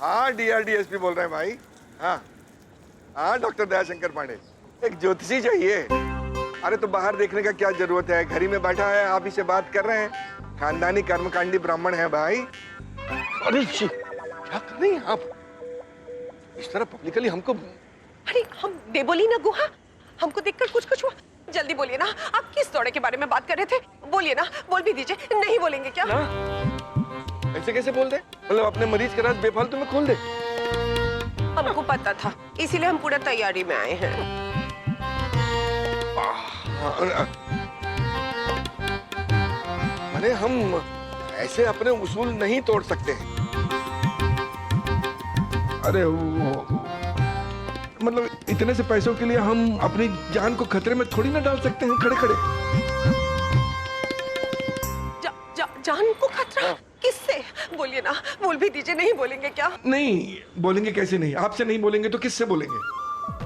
हाँ डीआरडीएसपी बोल रहे हैं भाई। हाँ हाँ डॉक्टर दयाशंकर पांडे, एक ज्योतिषी चाहिए। अरे तो बाहर देखने का क्या जरूरत है, घर ही में बैठा है, आप ही से बात कर रहे हैं। खानदानी कर्मकांडी ब्राह्मण है भाई। अरे क्या कर रही हैं आप इस तरह पब्लिकली हमको? अरे हम बेबोली ना गुहा, हमको देखकर कुछ कुछ हुआ। जल्दी बोलिए ना, आप किस दौरे के बारे में बात कर रहे थे? बोलिए ना, बोल भी दीजिए। नहीं बोलेंगे क्या? ऐसे कैसे बोल दे? मतलब अपने मरीज के राज बेफालतू में खोल दे? हमको पता था, इसीलिए हम पूरा तैयारी में आए हैं। अरे हम ऐसे अपने उसूल नहीं तोड़ सकते हैं। अरे वो मतलब इतने से पैसों के लिए हम अपनी जान को खतरे में थोड़ी ना डाल सकते हैं खड़े खड़े। जान को खतरा? किससे? बोलिए ना, बोल भी दीजिए। नहीं बोलेंगे क्या? नहीं बोलेंगे कैसे नहीं, आपसे नहीं बोलेंगे तो किससे बोलेंगे?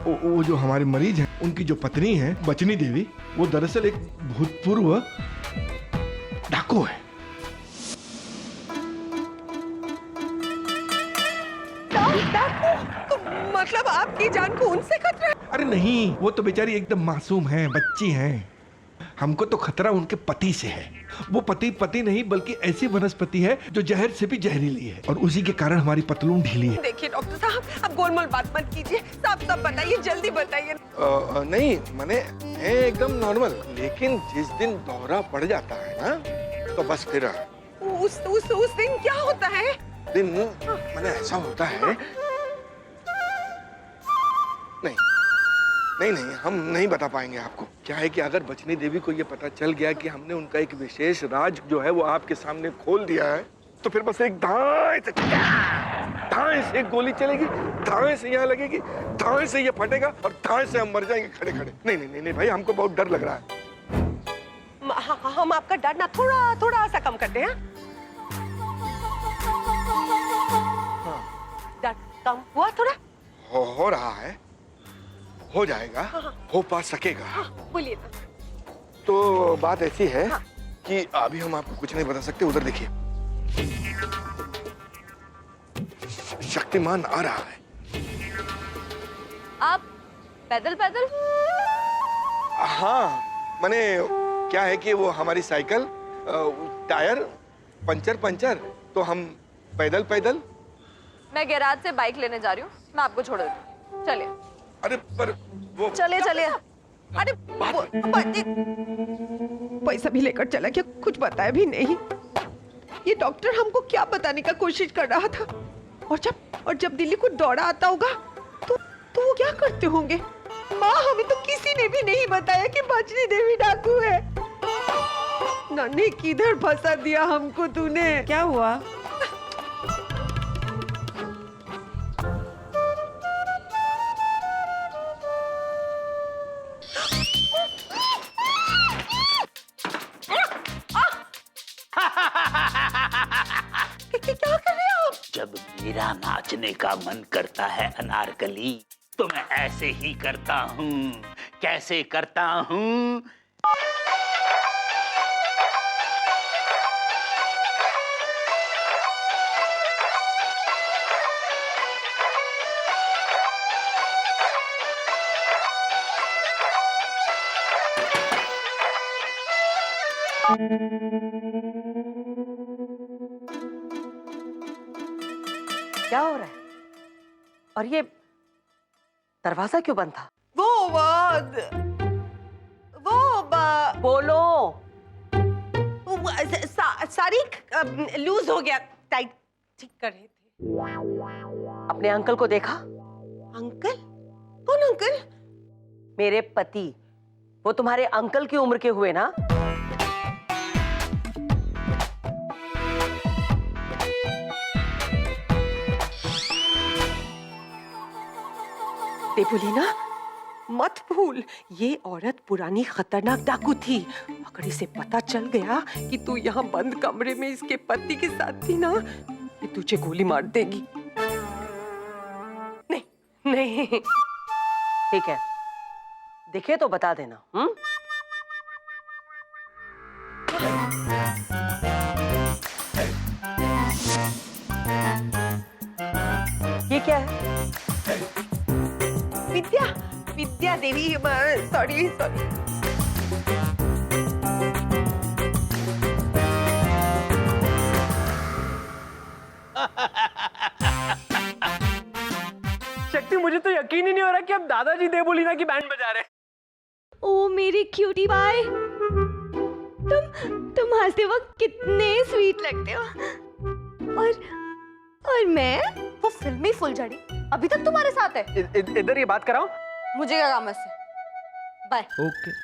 वो जो हमारे मरीज हैं, उनकी जो पत्नी है बचनी देवी, वो दरअसल एक भूतपूर्व डाकू है। तो मतलब आपकी जान को उनसे खतरा है? अरे नहीं, वो तो बेचारी एकदम मासूम है, बच्ची है। हमको तो खतरा उनके पति से है। वो पति नहीं बल्कि ऐसी वनस्पति है जो जहर से भी जहरीली है, और उसी के कारण हमारी पतलून ढीली है। देखिए डॉक्टर साहब, अब गोलमोल बात मत कीजिए, साफ साफ बताइए, जल्दी बताइए। नहीं माने है एकदम नॉर्मल, लेकिन जिस दिन दौरा पड़ जाता है ना, तो बस फिर उस दिन क्या होता है? दिन माने ऐसा होता है। नहीं हम नहीं बता पाएंगे आपको। क्या है कि अगर बचनी देवी को ये पता चल गया कि हमने उनका एक विशेष राज जो है वो आपके सामने खोल दिया है, तो फिर बस एक धाए से एक गोली चलेगी, धाए से यहाँ लगेगी, धाए से ये फटेगा और धाए से हम मर जाएंगे खड़े खड़े। नहीं भाई, हमको बहुत डर लग रहा है। हम आपका डर ना थोड़ा सा कम करते हैं। डर कम हुआ थोड़ा? हो रहा है, हो जाएगा। हो पा सकेगा। बोलिए ना। तो बात ऐसी है कि अभी हम आपको कुछ नहीं बता सकते। उधर देखिए, शक्तिमान आ रहा है। आप पैदल? हाँ माने क्या है कि वो हमारी साइकिल टायर पंचर, तो हम पैदल। मैं गैराज से बाइक लेने जा रही हूँ, मैं आपको छोड़ देती हूँ, चलिए। अरे पर वो चलिए। अरे पैसा भी लेकर चला क्या? कुछ बताया भी नहीं। ये डॉक्टर हमको क्या बताने का कोशिश कर रहा था? और जब दिल्ली को दौड़ा आता होगा तो वो क्या करते होंगे? माँ, हमें तो किसी ने भी नहीं बताया कि बचनी देवी डाकू है। नन्हे किधर फंसा दिया हमको तूने? क्या हुआ? क्या कर रहे हो? जब मेरा नाचने का मन करता है अनारकली, तो मैं ऐसे ही करता हूँ। कैसे करता हूँ? क्या हो रहा है? और ये दरवाजा क्यों बंद था? बोलो। सारी लूज हो गया, टाइट ठीक कर रहे थे। अपने अंकल को देखा? अंकल? कौन अंकल? मेरे पति। वो तुम्हारे अंकल की उम्र के हुए ना? देवुलीना, मत भूल, ये औरत पुरानी खतरनाक डाकू थी। अगर इसे पता चल गया कि तू यहाँ बंद कमरे में इसके पति के साथ थी ना, ये तुझे गोली मार देगी। नहीं। ठीक है, दिखे तो बता देना। क्या है? विद्या, विद्या देवी, सॉरी सॉरी। शक्ति, मुझे तो यकीन ही नहीं हो रहा कि अब दादाजी देवोलीना की बैंड बजा रहे हैं। ओ मेरी क्यूटी पाई, तुम हंसते वक्त कितने स्वीट लगते हो। और मैं वो फिल्मी फुलझड़ी अभी तक तुम्हारे साथ है? इधर ये बात कराओ। मुझे क्या काम है इससे? बाय। ओके।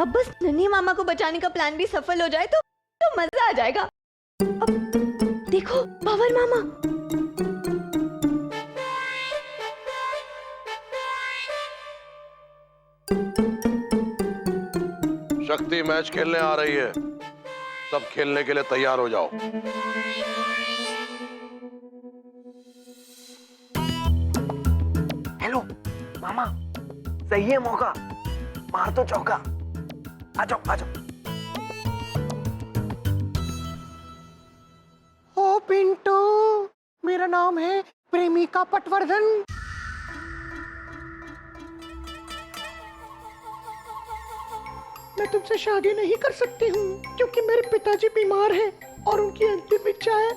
अब बस नन्ही मामा को बचाने का प्लान भी सफल हो जाए तो मजा आ जाएगा। अब देखो पावर मामा। शक्ति मैच खेलने आ रही है, सब खेलने के लिए तैयार हो जाओ। हेलो मामा, सही है मौका, मार दो चौका। आ जाओ आ जाओ। ओ पिंटू, मेरा नाम है प्रेमिका पटवर्धन। मैं तुमसे शादी नहीं कर सकती हूँ क्योंकि मेरे पिताजी बीमार हैं और उनकी अंतिम इच्छा है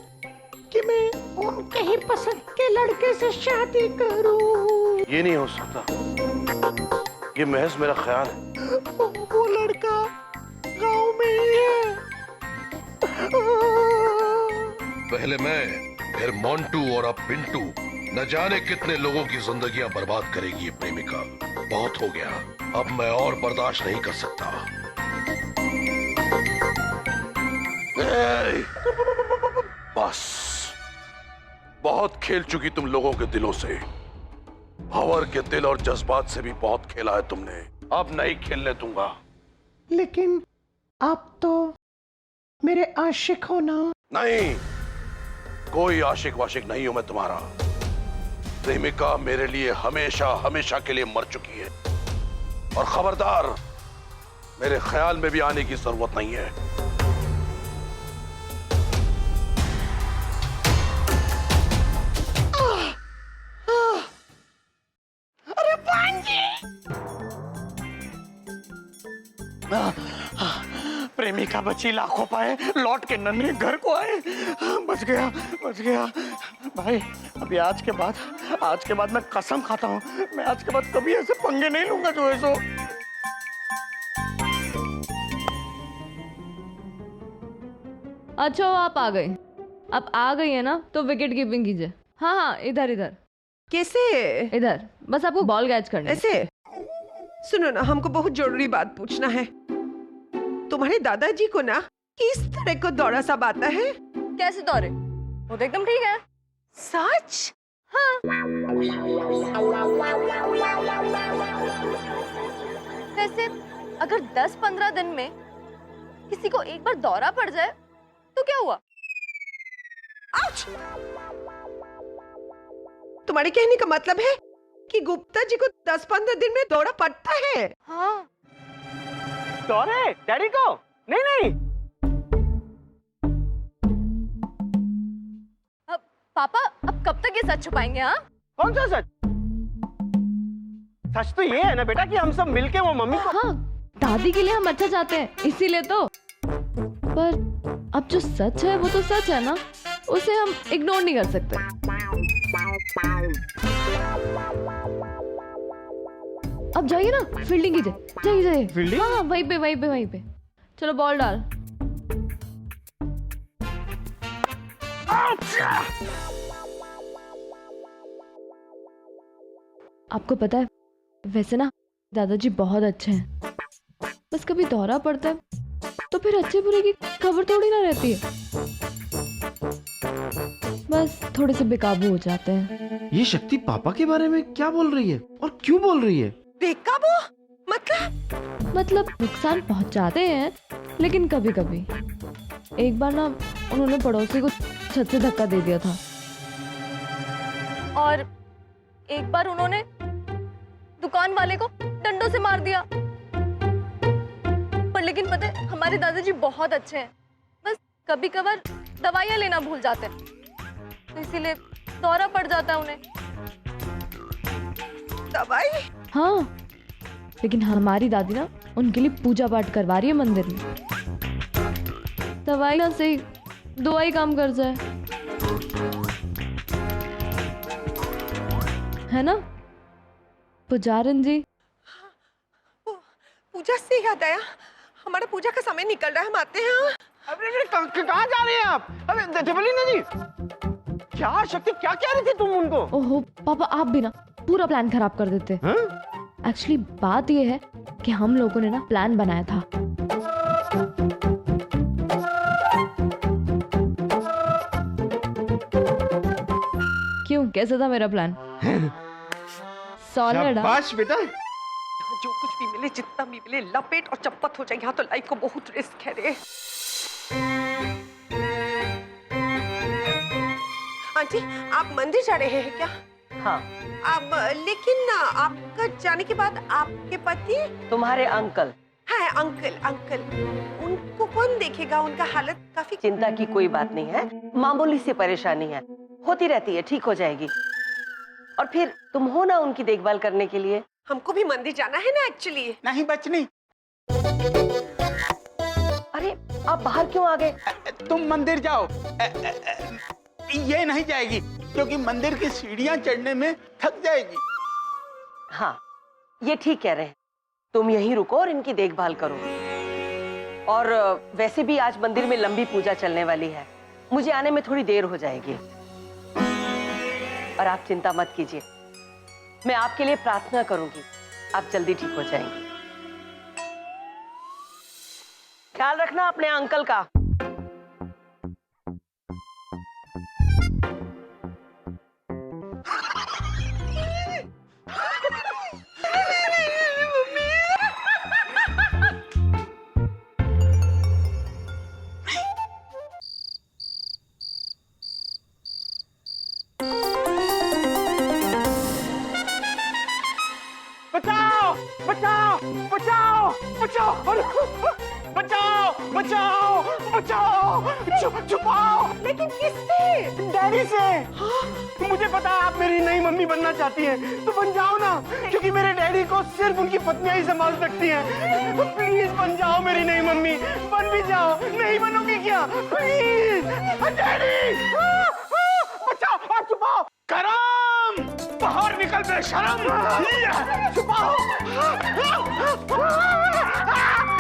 कि मैं उनके ही पसंद के लड़के से शादी करूँ। ये नहीं हो सकता, ये महज मेरा ख्याल है। वो लड़का गांव में ही है। पहले मैं, फिर मोंटू और अब पिंटू। न जाने कितने लोगों की जिंदगियां बर्बाद करेगी ये प्रेमिका। बहुत हो गया, अब मैं और बर्दाश्त नहीं कर सकता। बस, बहुत खेल चुकी तुम लोगों के दिलों से। भंवर के दिल और जज्बात से भी बहुत खेला है तुमने। अब नहीं खेलने दूंगा। लेकिन आप तो मेरे आशिक हो ना। नहीं, कोई आशिक वाशिक नहीं हूं मैं तुम्हारा। प्रेमिका मेरे लिए हमेशा हमेशा के लिए मर चुकी है। और खबरदार, मेरे ख्याल में भी आने की जरूरत नहीं है। अरे भांजी! प्रेमिका बची लाखों पाए, लौट के नन्हे घर को आए। बच गया बच गया। भाई अभी आज के बाद मैं कसम खाता हूँ, मैं आज के बाद कभी ऐसे पंगे नहीं लूंगा जो है सो। अच्छा आप आ गए, आप आ गई है ना, तो विकेट कीपिंग कीजिए। हाँ हाँ, इधर इधर। कैसे? इधर बस आपको बॉल कैच करना है। ऐसे? सुनो ना, हमको बहुत जरूरी बात पूछना है। तुम्हारे दादाजी को ना किस तरह को दौरा सब आता है? कैसे दौरे? वो तो एकदम ठीक है। सच? हाँ। वैसे अगर 10-15 दिन में किसी को एक बार दौरा पड़ जाए तो क्या हुआ? आउच! तुम्हारे कहने का मतलब है कि गुप्ता जी को 10-15 दिन में दौरा पड़ता है? हाँ। दौरे डैडी को? नहीं। अब पापा, अब कब तक ये सच छुपाएंगे? हाँ, कौन सा सच? सच तो ये है ना बेटा कि हम सब मिलके वो मम्मी को। हाँ, दादी के लिए हम अच्छा चाहते हैं, इसीलिए तो। पर अब जो सच है वो तो सच है ना, उसे हम इग्नोर नहीं कर सकते। अब जाइए ना, फील्डिंग कीजिए। जाइए। फील्डिंग? हाँ, वहीं पे। चलो बॉल डाल। आपको पता है, वैसे ना दादाजी बहुत अच्छे हैं, बस कभी दौरा पड़ता है तो फिर अच्छे बुरे की खबर थोड़ी ना रहती है। बस थोड़े से बेकाबू हो जाते हैं। ये शक्ति पापा के बारे में क्या बोल रही है और क्यों बोल रही है? बेकाबू मतलब नुकसान पहुंचाते हैं, लेकिन कभी कभी। एक बार ना उन्होंने पड़ोसी को छत से धक्का दे दिया था। और एक बार उन्होंने दुकान वाले को डंडों से मार दिया। पर लेकिन पता है, हमारे दादाजी बहुत अच्छे हैं, बस कभी कभार दवाइयाँ लेना भूल जाते हैं, तो इसीलिए दौरा पड़ जाता है उन्हें। दवाई? हाँ, लेकिन हमारी दादी ना उनके लिए पूजा पाठ करवा रही है मंदिर में। दवाई ना से दवाई काम कर जाए, है ना पुजारन जी? पूजा से याद आया, हमारा पूजा का समय निकल रहा है, हम आते हैं। अरे कहाँ जा रहे हैं आप? अरे देवलीना जी, क्या शक्ति, क्या कह रही थी तुम उनको? ओहो पापा, आप भी ना पूरा प्लान खराब कर देते। एक्चुअली बात ये है कि हम लोगों ने ना प्लान बनाया था। क्यों, कैसा था मेरा प्लान? सॉलिड। शाबाश बेटा। जो कुछ भी मिले, जितना भी मिले, लपेट और चप्पत हो जाए। यहाँ तो लाइफ को बहुत रिस्क है रे। आंटी, आप मंदिर जा रहे हैं क्या? हाँ। अब लेकिन आपका जाने के बाद आपके पति? तुम्हारे अंकल। हाँ अंकल, अंकल उनको कौन देखेगा? उनका हालत काफी। चिंता की कोई बात नहीं है, मामूली सी परेशानी है, होती रहती है, ठीक हो जाएगी। और फिर तुम हो ना उनकी देखभाल करने के लिए। हमको भी मंदिर जाना है ना एक्चुअली। नहीं बचनी। अरे आप बाहर क्यों आ गए? तुम मंदिर जाओ। ये नहीं जाएगी क्योंकि मंदिर की सीढ़ियां चढ़ने में थक जाएगी। हाँ, ये ठीक कह रहे हैं। तुम यहीं रुको और इनकी देखभाल करो। और वैसे भी आज मंदिर में लंबी पूजा चलने वाली है, मुझे आने में थोड़ी देर हो जाएगी। और आप चिंता मत कीजिए, मैं आपके लिए प्रार्थना करूंगी, आप जल्दी ठीक हो जाएंगे। ख्याल रखना अपने अंकल का। बचाओ बचाओ बचाओ बचाओ बचाओ बचाओ बचाओ, छुपाओ। लेकिन किससे? डैडी से। मुझे पता है आप मेरी नई मम्मी बनना चाहती हैं, तो बन जाओ ना, क्योंकि मेरे डैडी को सिर्फ उनकी पत्नियां ही संभाल सकती हैं। तो प्लीज बन जाओ मेरी नई मम्मी, बन भी जाओ। नहीं बनोगी क्या? प्लीज डैडी, बचाओ और छुपाओ। करम, बाहर निकल बेशरम, छुपाओ।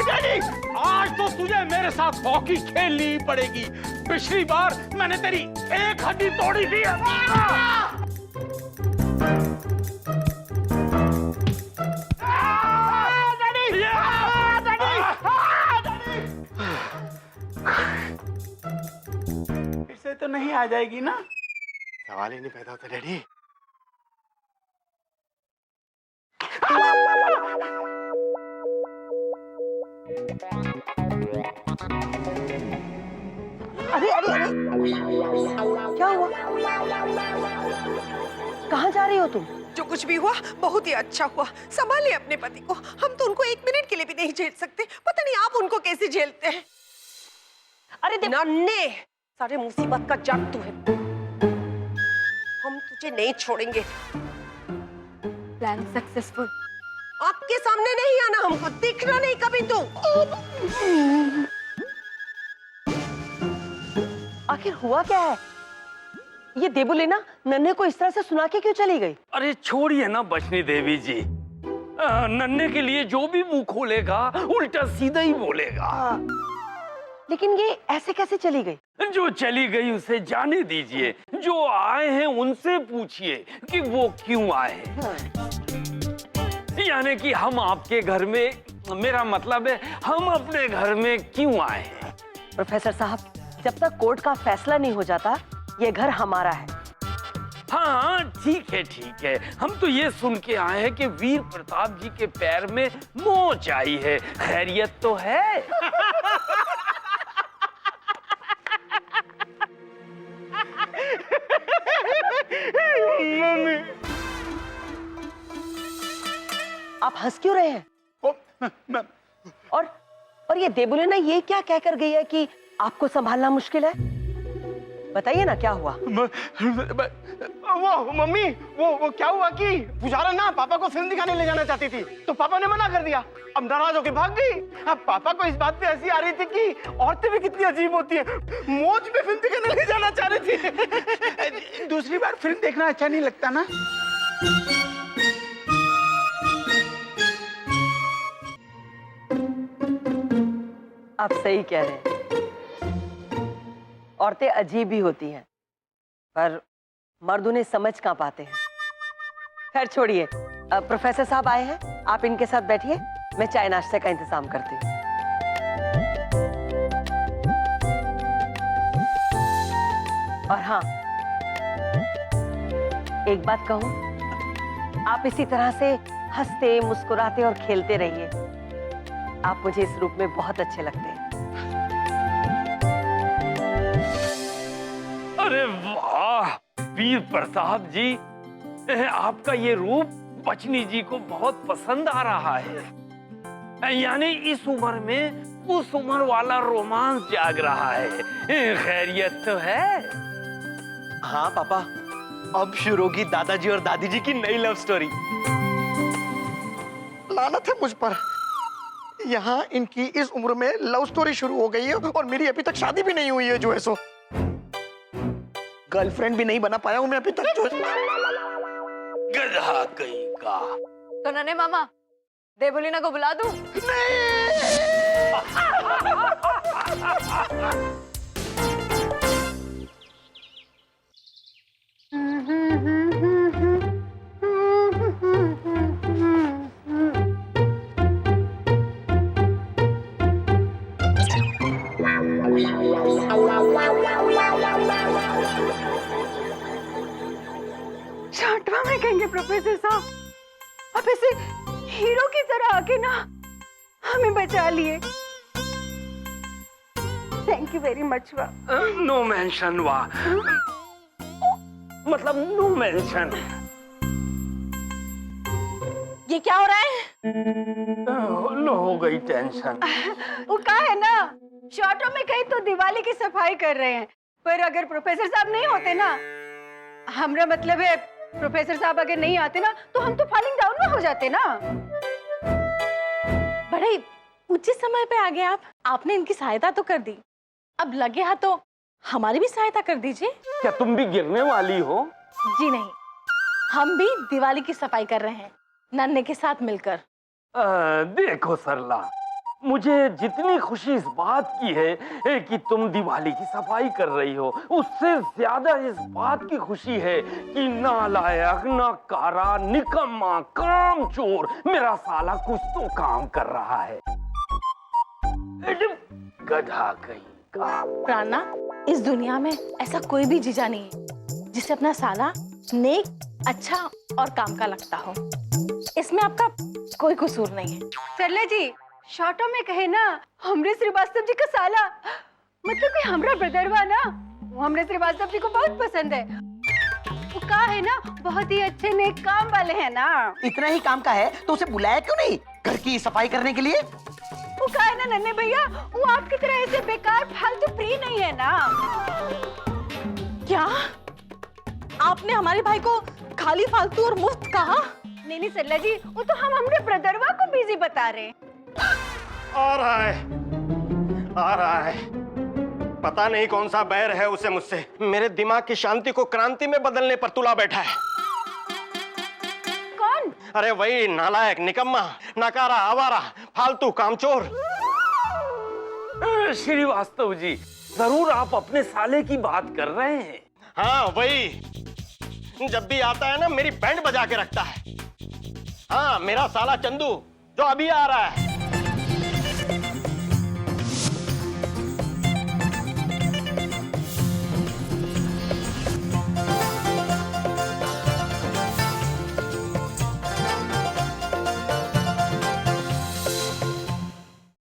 डैडी, आज तो तुझे मेरे साथ हॉकी खेलनी ही पड़ेगी। पिछली बार मैंने तेरी एक हड्डी तोड़ी थी। इससे तो नहीं आ जाएगी ना? सवाल ही नहीं पैदा होता डैडी। अरे अरे अरे, क्या हुआ? कहाँ जा रही हो तुम? जो कुछ भी हुआ बहुत ही अच्छा हुआ। संभालिए अपने पति को, हम तो उनको 1 मिनट के लिए भी नहीं झेल सकते। पता नहीं आप उनको कैसे झेलते हैं। अरे नन्हे, सारे मुसीबत का जड़ तू है। हम तुझे नहीं छोड़ेंगे। Plan successful. आपके सामने नहीं आना, हमको दिखना नहीं कभी तू। आखिर हुआ क्या है? ये देबुलीना नन्हे को इस तरह से सुना के क्यों चली गई? अरे छोड़िए ना बचनी देवी जी, नन्हे के लिए जो भी मुंह खोलेगा उल्टा सीधा ही बोलेगा। लेकिन ये ऐसे कैसे चली गई? जो चली गई उसे जाने दीजिए, जो आए हैं उनसे पूछिए कि वो क्यों आए हैं। यानी कि हम आपके घर में, मेरा मतलब है हम अपने घर में क्यों आए हैं। प्रोफेसर साहब, जब तक कोर्ट का फैसला नहीं हो जाता, ये घर हमारा है हाँ ठीक है, हम तो ये सुन के आए हैं कि वीर प्रताप जी के पैर में मोच आई है। खैरियत तो है? मम्मी, आप हंस क्यों रहे हैं? और ये देबुलिना ये क्या कहकर गई है कि आपको संभालना मुश्किल है? बताइए ना क्या हुआ? वो मम्मी, वो क्या हुआ कि पुजारा ना पापा को फिल्म दिखाने ले जाना चाहती थी, तो पापा ने मना कर दिया। अब नाराज होके भाग गई। अब पापा को इस बात पे हंसी आ रही थी कि औरतें भी कितनी अजीब होती हैं। मौज में फिल्म दिखाने ले जाना चाह रही थी। दूसरी बार फिल्म देखना अच्छा नहीं लगता ना। आप सही कह रहे हैं, औरतें अजीब ही होती हैं, पर मर्द उन्हें समझ कहाँ पाते हैं। खैर छोड़िए, प्रोफेसर साहब आए हैं, आप इनके साथ बैठिए, मैं चाय नाश्ते का इंतजाम करती हूँ। और हाँ, एक बात कहूँ, आप इसी तरह से हंसते मुस्कुराते और खेलते रहिए। आप मुझे इस रूप में बहुत अच्छे लगते हैं। अरे वाह वीर प्रताप जी, आपका ये रूप बचनी जी को बहुत पसंद आ रहा है। यानी इस उम्र में उस उम्र वाला रोमांस जाग रहा है। खैरियत तो है? हाँ पापा, अब शुरू होगी दादाजी और दादी जी की नई लव स्टोरी। लानत है मुझ पर, यहाँ इनकी इस उम्र में लव स्टोरी शुरू हो गई है और मेरी अभी तक शादी भी नहीं हुई है। जो है सो गर्लफ्रेंड भी नहीं बना पाया हूँ मैं अभी तक। जो गधा कहीं का। तो नन्हे मामा, देबुलिना को बुला दूं? छठवा में कहेंगे प्रोफेसर साहब, आप ऐसे हीरो की तरह आके ना हमें बचा लिए। Thank you very much. No mention वाह, मतलब नो मेंशन। ये क्या हो रहा है? लो हो गई टेंशन। वो क्या है ना, शॉर्टों में कहीं तो दिवाली की सफाई कर रहे हैं, पर अगर प्रोफेसर साहब नहीं होते ना, हमारा मतलब है प्रोफेसर साहब अगर नहीं आते ना, तो हम तो फॉलिंग डाउन में हो जाते ना। बड़े उचित समय पे आ गए आप। आपने इनकी सहायता तो कर दी, अब लगे हाथ तो हमारी भी सहायता कर दीजिए। क्या तुम भी गिरने वाली हो? जी नहीं, हम भी दिवाली की सफाई कर रहे हैं नन्हे के साथ मिलकर। देखो सरला, मुझे जितनी खुशी इस बात की है कि तुम दिवाली की सफाई कर रही हो, उससे ज्यादा इस बात की खुशी है कि नालायक, नाकारा, निकम्मा, कामचोर मेरा साला कुछ तो काम कर रहा है। गधा कहीं का। प्राणा, इस दुनिया में ऐसा कोई भी जीजा नहीं है जिसे अपना साला नेक, अच्छा और काम का लगता हो। इसमें आपका कोई कसूर नहीं है। सरला जी, शॉर्टों में कहे ना, हमरे श्रीवास्तव जी का साला, मतलब कि हमरा ब्रदरवा ना, वो हमरे श्रीवास्तव जी को बहुत पसंद है। वो का है ना, बहुत ही अच्छे नेक काम वाले हैं ना। इतना ही काम का है तो उसे बुलाया क्यों नहीं घर की सफाई करने के लिए? वो का है ना नन्हे भैया, वो आपकी तरह ऐसे बेकार फालतू फ्री नहीं है ना। क्या आपने हमारे भाई को खाली फालतू और मुफ्त कहा? नहीं नहीं सरला जी, वो तो हम हमरे ब्रदरवा को बिजी बता रहे हैं। आ रहा है, आ रहा है। पता नहीं कौन सा बैर है उसे मुझसे। मेरे दिमाग की शांति को क्रांति में बदलने पर तुला बैठा है। कौन? अरे वही नालायक, निकम्मा, नकारा, आवारा, फालतू, कामचोर। श्रीवास्तव जी, जरूर आप अपने साले की बात कर रहे हैं। हाँ वही, जब भी आता है ना मेरी बैंड बजा के रखता है। हाँ, मेरा साला चंदू जो अभी आ रहा है।